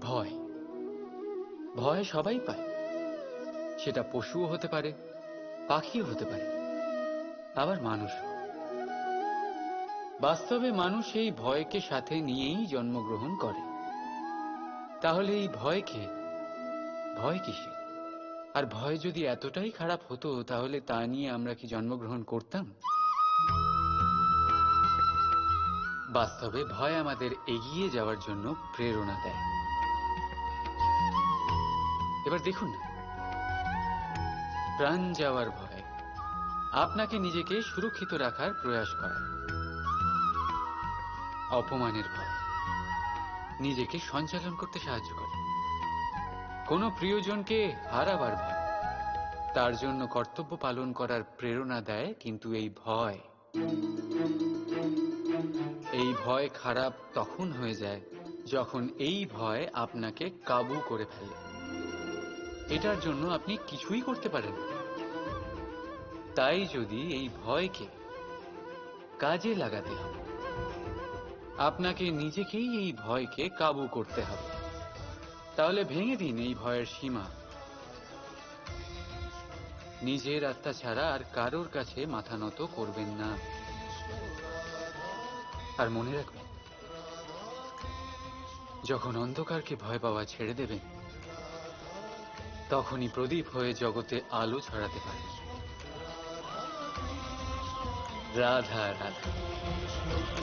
ভয় ভয় সবাই পায়, সেটা পশুও হতে পারে, পাখিও হতে পারে, আবার মানুষও। বাস্তবে মানুষ এই ভয়কে সাথে নিয়েই জন্মগ্রহণ করে। তাহলে এই ভয়কে ভয় কিসে? আর ভয় যদি এতটাই খারাপ হতো তাহলে তা নিয়ে আমরা কি জন্মগ্রহণ করতাম? বাস্তবে ভয় আমাদের এগিয়ে যাওয়ার জন্য প্রেরণা দেয়। এবার দেখুন না, প্রাণ যাওয়ার ভয় আপনাকে নিজেকে সুরক্ষিত রাখার প্রয়াস করায়। অপমানের ভয় নিজেকে সঞ্চালন করতে সাহায্য করে। কোনো প্রিয়জনকে হারাবার ভয় তার জন্য কর্তব্য পালন করার প্রেরণা দেয়। কিন্তু এই ভয় খারাপ তখন হয়ে যায় যখন এই ভয় আপনাকে কাবু করে ফেলে। এটার জন্য আপনি কিছুই করতে পারেন না। তাই যদি এই ভয়কে কাজে লাগাতে হবে, আপনাকে নিজেকেই এই ভয়কে কাবু করতে হবে। তাহলে ভেঙে দিন এই ভয়ের সীমা। নিজের আত্মা ছাড়া আর কারোর কাছে মাথা নত করবেন না। আর মনে রাখবেন, যখন অন্ধকারকে ভয় পাওয়া ছেড়ে দেবেন, তখনই প্রদীপ হয়ে জগতে আলো ছড়াতে পারবেন। রাধা রাধা।